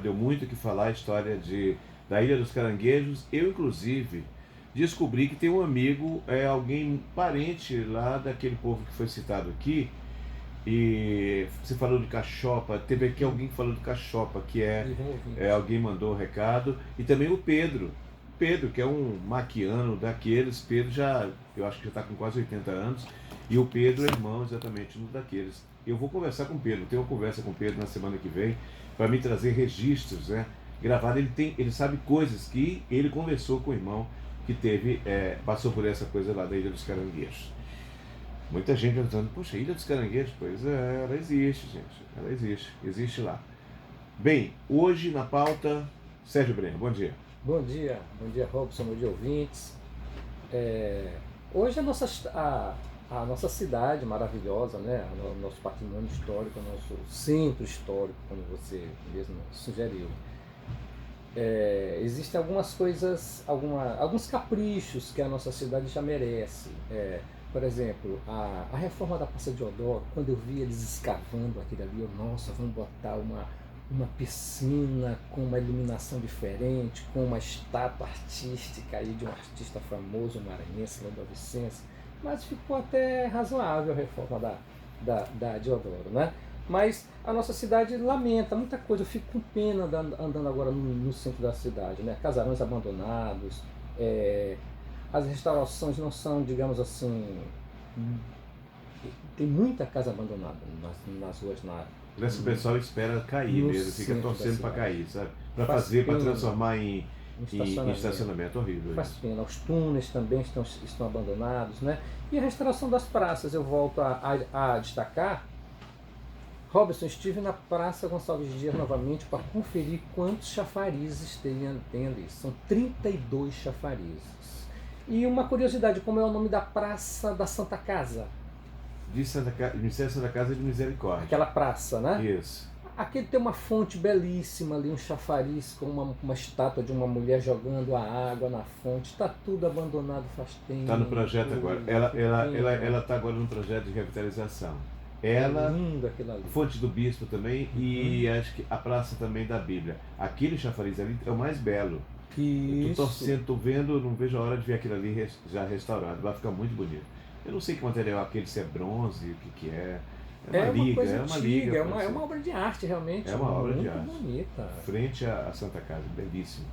Deu muito o que falar a história da Ilha dos Caranguejos. Eu, inclusive, descobri que tem um amigo, alguém parente lá daquele povo que foi citado aqui. E você falou de cachopa, teve aqui alguém que falou de cachopa, que Teve um ouvinte. alguém mandou o recado. E também o Pedro. Pedro, que é um maquiano daqueles. Pedro já, eu acho que já está com quase 80 anos. E o Pedro é irmão exatamente um daqueles. Eu vou conversar com o Pedro, tenho uma conversa com o Pedro na semana que vem, para me trazer registros, né? Gravado. Ele sabe coisas que ele conversou com o irmão que teve, passou por essa coisa lá da Ilha dos Caranguejos. Muita gente perguntando, poxa, Ilha dos Caranguejos? Pois é, ela existe, gente. Ela existe lá. Bem, hoje na pauta, Sérgio Brenner, bom dia. Bom dia Robson, bom dia ouvintes. Hoje a nossa cidade maravilhosa, né? O nosso patrimônio histórico, o nosso centro histórico, como você mesmo sugeriu. Existem algumas coisas, alguns caprichos que a nossa cidade já merece. Por exemplo, a reforma da Praça de Odoro, quando eu vi eles escavando aquilo ali, nossa, vamos botar uma piscina com uma iluminação diferente, com uma estátua artística aí de um artista famoso maranhense, Lodovicense, mas ficou até razoável a reforma da Deodoro, né? Mas a nossa cidade lamenta muita coisa, eu fico com pena andando agora no centro da cidade, né? Casarões abandonados, as restaurações não são, digamos assim, tem muita casa abandonada nas ruas, Parece que o pessoal espera cair no mesmo, fica centro da torcendo para cidade. cair, sabe? Para Faz fazer, para pena transformar um em estacionamento. estacionamento. Horrível Faz isso. pena. Os túneis também estão abandonados, né? E a restauração das praças, eu volto a destacar. Robson, estive na Praça Gonçalves Dias novamente para conferir quantos chafarizes tem ali. São 32 chafarizes. E uma curiosidade, como é o nome da Praça da Santa Casa? Ministério Santa Casa de Misericórdia. Aquela praça, né? Isso. Aquele tem uma fonte belíssima ali, um chafariz com uma estátua de uma mulher jogando a água na fonte. Está tudo abandonado faz tempo. Está no projeto agora. Ela está agora no projeto de revitalização. É Ela, lindo aquilo ali. Fonte do Bispo também, e acho que a Praça também da Bíblia. Aquele chafariz ali é o mais belo. Eu tô Isso. torcendo, tô vendo, não vejo a hora de ver aquilo ali já restaurado. Vai ficar muito bonito. Eu não sei que material é aquele, se é bronze, o que é. É uma É uma liga, coisa é uma liga. antiga, é uma obra de arte realmente, É uma obra de muito arte. bonita. Frente à Santa Casa, belíssimo.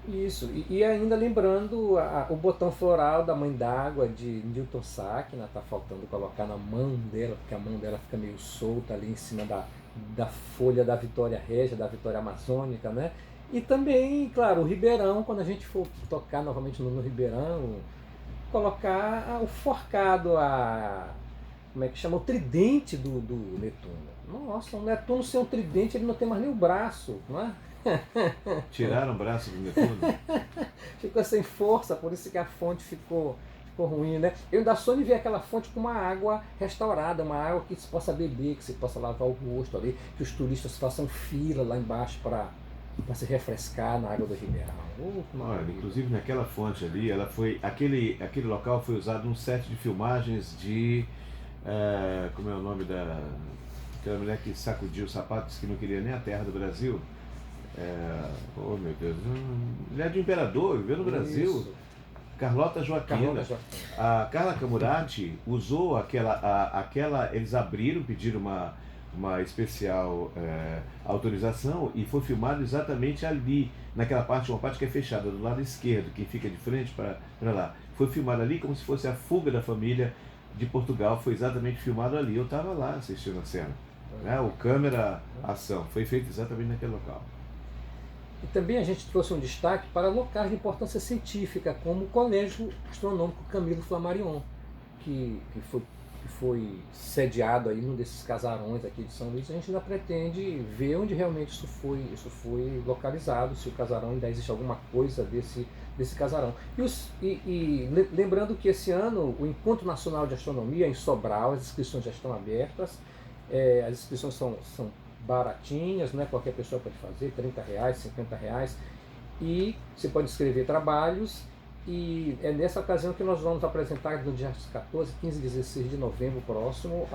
Isso, e ainda lembrando o botão floral da Mãe d'Água de Newton Sackner, tá faltando colocar na mão dela, porque a mão dela fica meio solta ali em cima da folha da Vitória Régia, da Vitória Amazônica, né? E também, claro, o Ribeirão, quando a gente for tocar novamente no Ribeirão, colocar o forcado, como é que chama? O tridente do Netuno. Nossa, o Netuno sem um tridente, ele não tem mais nem o braço, não é? Tiraram o braço do Netuno? Ficou sem força, por isso que a fonte ficou ruim, né? Eu ainda sonho em ver aquela fonte com uma água restaurada, uma água que se possa beber, que se possa lavar o rosto ali, que os turistas façam fila lá embaixo para se refrescar na água do Ribeirão. Olha, inclusive naquela fonte ali, aquele local foi usado num set de filmagens de, como é o nome aquela mulher que sacudiu os sapatos, que não queria nem a terra do Brasil. Oh meu Deus, mulher de imperador, viveu no Brasil. Isso. Carlota Joaquina. Carlota Joaquina. A Carla Camurati usou eles abriram, pediram uma especial autorização, e foi filmado exatamente ali, naquela parte, uma parte que é fechada do lado esquerdo, que fica de frente para lá. Foi filmado ali como se fosse a fuga da família de Portugal, foi exatamente filmado ali. Eu estava lá assistindo a cena. Né? O câmera ação foi feito exatamente naquele local. E também a gente trouxe um destaque para locais de importância científica, como o Colégio Astronômico Camilo Flammarion, que foi sediado aí num desses casarões aqui de São Luís. A gente ainda pretende ver onde realmente isso foi localizado, se o casarão ainda existe alguma coisa desse casarão. Lembrando que esse ano o Encontro Nacional de Astronomia em Sobral, as inscrições já estão abertas, as inscrições são baratinhas, né? Qualquer pessoa pode fazer, R$30, R$50, e você pode escrever trabalhos E é nessa ocasião que nós vamos apresentar no dia 14, 15 e 16 de novembro próximo,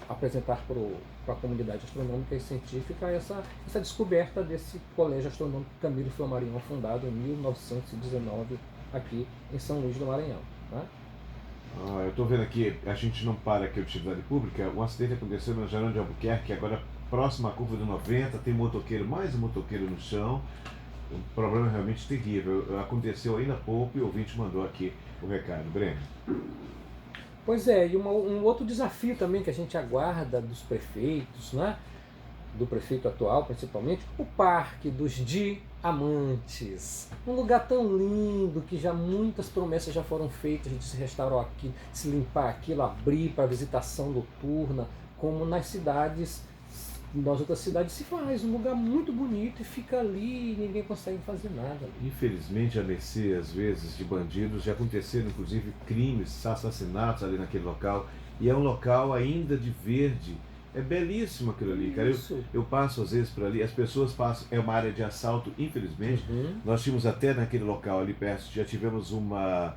apresentar para a comunidade astronômica e científica essa descoberta desse colégio astronômico Camilo Flammarion, fundado em 1919 aqui em São Luís do Maranhão. Né? Eu estou vendo aqui, a gente não para aqui a utilidade pública, um acidente aconteceu no Jardim de Albuquerque, agora próximo à curva do 90, tem motoqueiro, mais um motoqueiro no chão, um problema realmente terrível. Aconteceu ainda há pouco e o ouvinte mandou aqui o recado. Breno. Pois é, e um outro desafio também que a gente aguarda dos prefeitos, né? Do prefeito atual principalmente, o Parque dos Diamantes. Um lugar tão lindo que já muitas promessas já foram feitas de se restaurar aqui, se limpar aquilo, abrir para visitação noturna, como nas outras cidades se faz. Um lugar muito bonito e fica ali e ninguém consegue fazer nada. Infelizmente, a mercê, às vezes, de bandidos, já aconteceram inclusive crimes, assassinatos ali naquele local, e é um local ainda de verde. É belíssimo aquilo ali, cara. Eu passo às vezes por ali, as pessoas passam, é uma área de assalto, infelizmente. Nós tínhamos até naquele local ali perto, já tivemos uma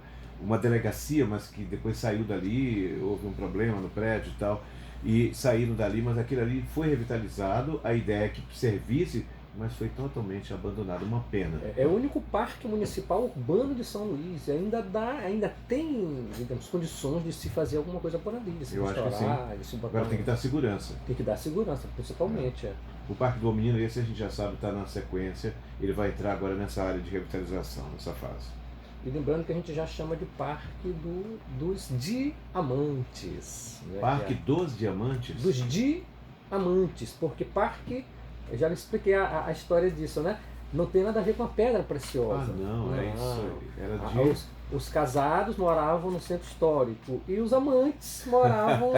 delegacia, mas que depois saiu dali, houve um problema no prédio e tal, e saíram dali, mas aquilo ali foi revitalizado, a ideia é que servisse, mas foi totalmente abandonado, uma pena. É o único parque municipal urbano de São Luís, e ainda tem, digamos, condições de se fazer alguma coisa por ali, de se restaurar, de se botar. Agora tem que dar segurança. Tem que dar segurança, principalmente. O Parque do Menino, esse a gente já sabe, está na sequência, ele vai entrar agora nessa área de revitalização, nessa fase. E lembrando que a gente já chama de Parque dos Diamantes. Né? Parque dos Diamantes? Dos Diamantes, porque parque, eu já lhe expliquei a história disso, né? Não tem nada a ver com a pedra preciosa. Não, é isso aí. Era os casados moravam no centro histórico e os amantes moravam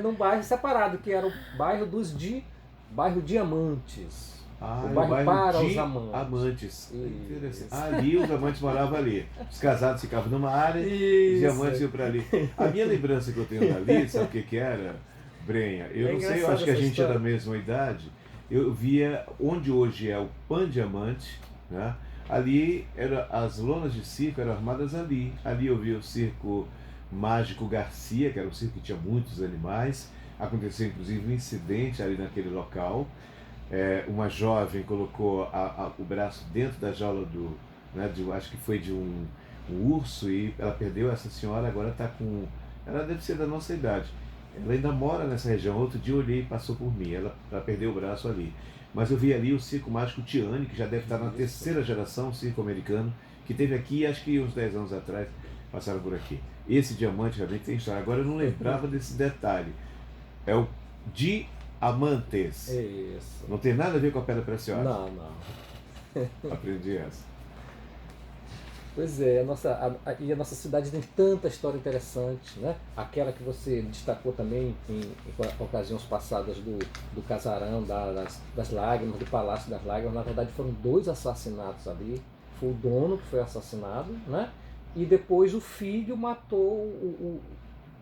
num bairro separado, que era o bairro bairro Diamantes. O bairro para os amantes. Ali os amantes moravam ali. Os casados ficavam numa área e os diamantes iam para ali. A minha lembrança que eu tenho dali, sabe o que era, Brenha? Eu não sei, eu acho que a gente é da mesma idade. Eu via onde hoje é o Pan Diamante, né? Ali as lonas de circo eram armadas ali. Ali eu via o Circo Mágico Garcia, que era um circo que tinha muitos animais. Aconteceu inclusive um incidente ali naquele local. Uma jovem colocou o braço dentro da jaula acho que foi de um urso, e ela perdeu. Essa senhora agora está com, ela deve ser da nossa idade, ela ainda mora nessa região. Outro dia eu olhei e passou por mim, ela perdeu o braço ali. Mas eu vi ali o Circo Mágico Tiane, que já deve estar na terceira geração, circo americano, que teve aqui, acho que uns 10 anos atrás, passaram por aqui. Esse diamante realmente tem história. Agora eu não lembrava desse detalhe. É o Diamantes. Isso. Não tem nada a ver com a pedra preciosa. Não. Aprendi essa. Pois é, a nossa cidade tem tanta história interessante, né? Aquela que você destacou também em ocasiões passadas do casarão das lágrimas, do Palácio das Lágrimas. Na verdade foram 2 assassinatos ali. Foi o dono que foi assassinado, né? E depois o filho matou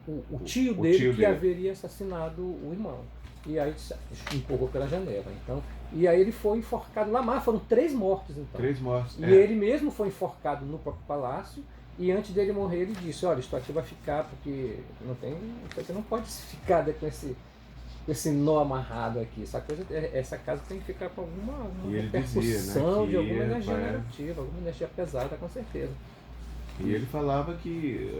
o tio dele que haveria assassinado o irmão. E aí empurrou pela janela. Então, e aí ele foi enforcado lá. Foram 3 mortes, então. 3 mortes. E ele mesmo foi enforcado no próprio palácio. E antes dele morrer, ele disse: olha, isso aqui vai ficar, porque você não pode ficar com esse nó amarrado aqui. Essa casa tem que ficar com alguma repercussão, de alguma energia negativa, alguma energia pesada, com certeza. E ele falava que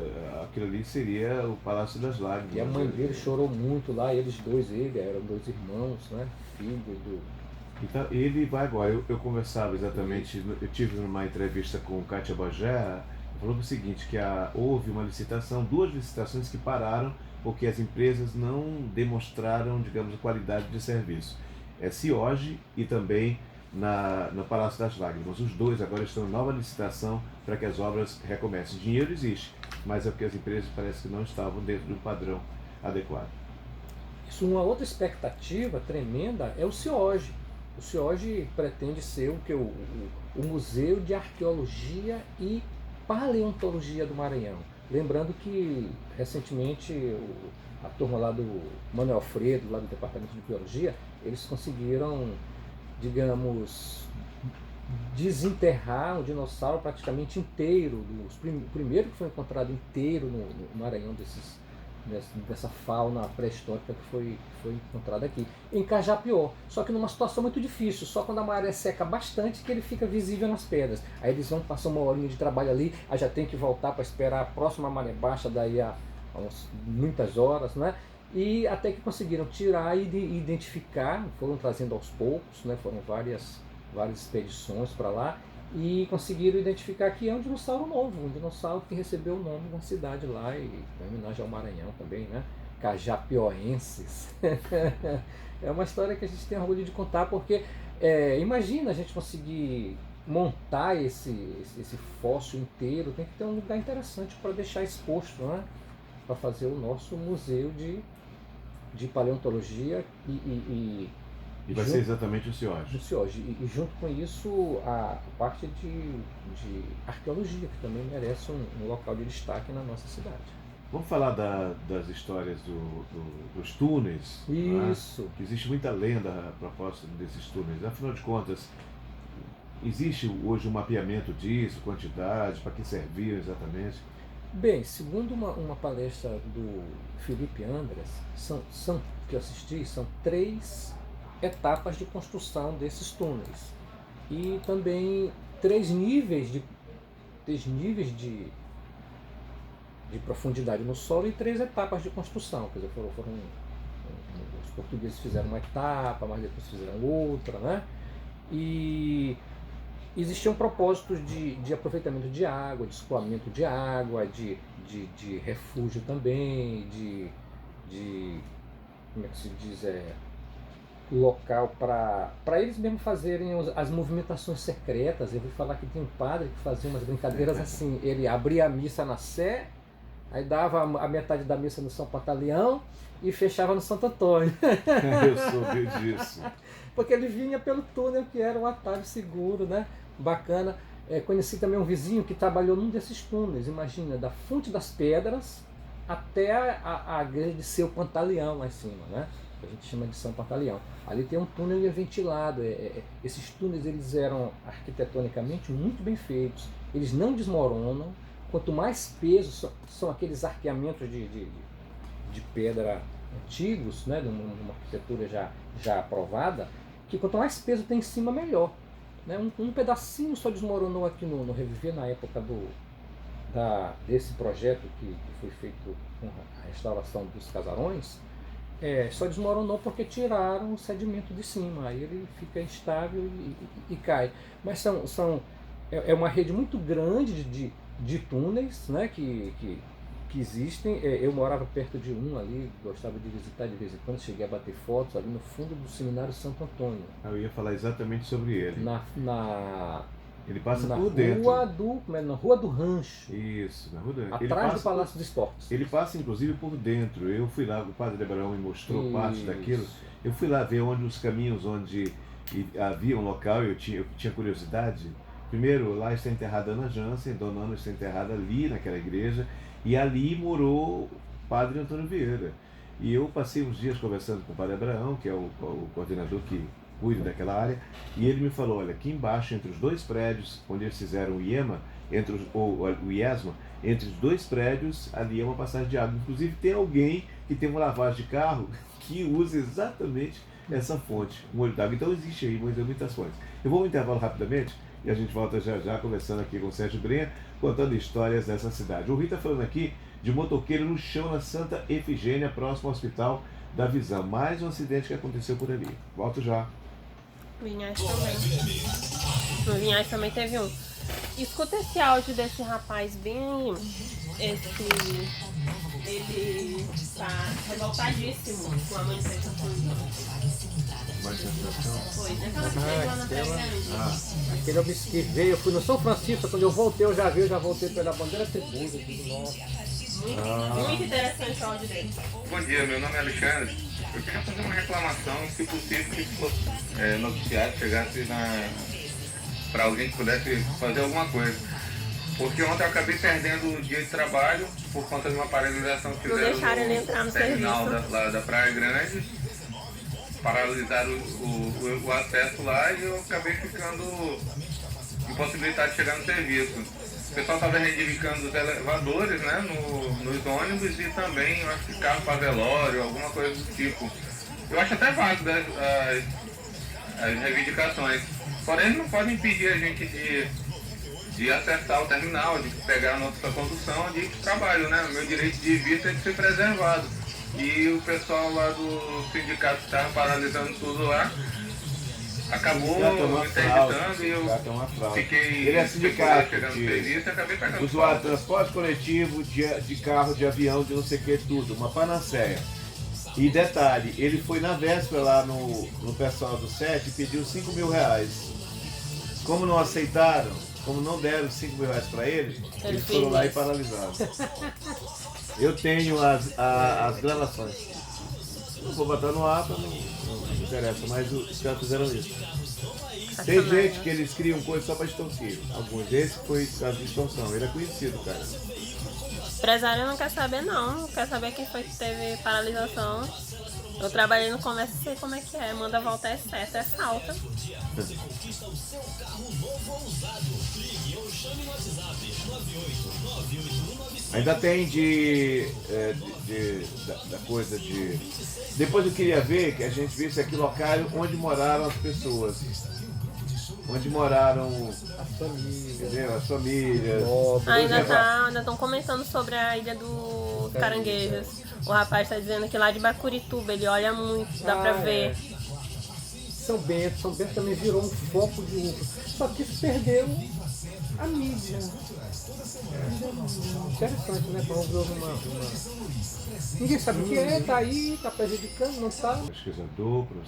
aquilo ali seria o Palácio das Lágrimas. E a mãe dele chorou muito lá, eram 2 irmãos, né? Filho do... Então, ele vai agora. Eu conversava exatamente, eu tive uma entrevista com Kátia Bajé, falou o seguinte, que houve uma licitação, 2 licitações que pararam porque as empresas não demonstraram, digamos, a qualidade de serviço. CIOG e também no Palácio das Lágrimas. Os 2 agora estão em nova licitação para que as obras recomecem. Dinheiro existe, mas é porque as empresas parece que não estavam dentro de um padrão adequado. Isso, uma outra expectativa tremenda é o CIOG. O CIOG pretende ser o Museu de Arqueologia e Paleontologia do Maranhão. Lembrando que recentemente a turma lá do Manuel Fredo, lá do Departamento de Biologia, eles conseguiram, digamos, desenterrar um dinossauro praticamente inteiro. O primeiro que foi encontrado inteiro no Maranhão dessa fauna pré-histórica que foi encontrada aqui. Em Cajapió, só que numa situação muito difícil, só quando a maré seca bastante que ele fica visível nas pedras. Aí eles vão passar uma horinha de trabalho ali, aí já tem que voltar para esperar a próxima maré baixa, daí a muitas horas, né? E até que conseguiram tirar e identificar, foram trazendo aos poucos, né? Foram várias expedições para lá, e conseguiram identificar que é um dinossauro novo, um dinossauro que recebeu o nome da cidade lá, e em homenagem ao Maranhão também, né? Cajapioenses. É uma história que a gente tem orgulho de contar, porque imagina a gente conseguir montar esse fóssil inteiro, tem que ter um lugar interessante para deixar exposto, né? Para fazer o nosso museu de paleontologia e vai ser exatamente o CIOG. E junto com isso a parte de arqueologia, que também merece um local de destaque na nossa cidade. Vamos falar das histórias dos túneis. Isso. Né? Existe muita lenda a propósito desses túneis. Afinal de contas, existe hoje um mapeamento disso, quantidade, para que serviam exatamente? Bem, segundo uma palestra do Felipe Andres, que eu assisti, são 3 etapas de construção desses túneis e também 3 níveis de profundidade no solo e 3 etapas de construção. Quer dizer, os portugueses fizeram uma etapa, mas depois fizeram outra, né? E existiam propósitos de aproveitamento de água, de escoamento de água, de refúgio também, como é que se diz, local para eles mesmos fazerem as movimentações secretas. Eu ouvi falar que tem um padre que fazia umas brincadeiras assim, ele abria a missa na Sé, aí dava a metade da missa no São Pantaleão e fechava no Santo Antônio. Eu soube disso. Porque ele vinha pelo túnel, que era um atalho seguro, né? Bacana. Conheci também um vizinho que trabalhou num desses túneis, imagina, da Fonte das Pedras até a igreja de Seu Pantaleão lá em cima, né? A gente chama de São Pantaleão. Ali tem um túnel e é ventilado. Esses túneis eles eram arquitetonicamente muito bem feitos. Eles não desmoronam. Quanto mais peso, são aqueles arqueamentos de pedra antigos, né? De uma arquitetura já aprovada, que quanto mais peso tem em cima, melhor. Né? Um pedacinho só desmoronou aqui no Reviver, na época desse projeto que foi feito com a restauração dos casarões. Só desmoronou porque tiraram o sedimento de cima, aí ele fica instável e cai. Mas é uma rede muito grande de túneis, né, que existem. Eu morava perto de um ali, gostava de visitar de vez em quando, cheguei a bater fotos ali no fundo do Seminário Santo Antônio. Eu ia falar exatamente sobre ele. Ele passa por dentro. Na Rua do Rancho. Isso, na Rua do Rancho. Atrás do Palácio dos Esportes. Ele passa inclusive por dentro. Eu fui lá, o padre Abraão me mostrou parte daquilo. Eu fui lá ver os caminhos onde havia um local, eu tinha curiosidade. Primeiro, lá está enterrada Ana Jansen, Dona Ana está enterrada ali naquela igreja, e ali morou o padre Antônio Vieira. E eu passei uns dias conversando com o padre Abraão, que é o coordenador que cuida daquela área, e ele me falou, olha, aqui embaixo, entre os 2 prédios, onde eles fizeram o IEMA, o IESMA, entre os 2 prédios, ali é uma passagem de água. Inclusive tem alguém que tem uma lavagem de carro que usa exatamente essa fonte, um olho d'água. Então existe aí muitas fontes. Eu vou um intervalo rapidamente, e a gente volta já conversando aqui com o Sérgio Brenha, contando histórias dessa cidade. O Rui está falando aqui de motoqueiro no chão na Santa Efigênia, próximo ao Hospital da Visão. Mais um acidente que aconteceu por ali. Volto já. Vinhais também. No Vinhais também teve um. Escuta esse áudio desse rapaz bem... Ele está revoltadíssimo com a manifestação de ontem. Manifestação? Foi, naquela que teve lá na Praia Grande. Aquele que veio, eu fui no São Francisco, quando eu voltei, eu já voltei pela bandeira tribuna. Muito interessante o áudio dele. Bom dia, meu nome é Alexandre. Eu queria fazer uma reclamação, se possível, que o noticiário chegasse para alguém que pudesse fazer alguma coisa. Porque ontem eu acabei perdendo um dia de trabalho por conta de uma paralisação que fizeram deixaram ele entrar no terminal serviço. da Praia Grande. paralisaram o acesso lá e eu acabei ficando impossibilitado de chegar no serviço. O pessoal estava reivindicando os elevadores, né, nos ônibus e também, eu acho que carro para velório, alguma coisa do tipo. Eu acho até válido as reivindicações. Porém, eles não podem impedir a gente de acessar o terminal, de pegar a nossa condução de trabalho, né? O meu direito de vir tem que ser preservado. E o pessoal lá do sindicato que estava paralisando tudo lá acabou me interditando e eu fiquei ele é sindicato chegando no serviço e acabei pegando usuário de transporte coletivo, de carro, de avião, de não sei o que, tudo, uma panaceia. E detalhe, ele foi na véspera lá no pessoal do SET e pediu 5 mil reais. Como não aceitaram, como não deram 5 mil reais para ele, eles foram lá e paralisaram. Eu tenho as gravações. Não vou botar no ar, não interessa, mas os caras fizeram isso. Tem gente que eles criam coisas só para extorquir. Alguns. Esse foi caso de extorsão. Ele é conhecido, cara. O empresário não quer saber, não quer saber quem foi que teve paralisação. Eu trabalhei no comércio e sei como é que é. Manda voltar é certo, é falta. Ainda tem da coisa de... Depois eu queria ver, que a gente visse aqui local onde moraram as pessoas. Onde moraram As famílias. entendeu? As famílias. Ainda estão comentando sobre a ilha do Caranguejos. O rapaz está dizendo que lá de Bacurituba ele olha muito, dá pra ver. São Bento também virou um foco de uso. Só que isso perdeu a mídia. Interessante, né? Quando houve uma... Ninguém sabe o que é, tá aí, tá prejudicando, não sabe. Pesquisador, professor.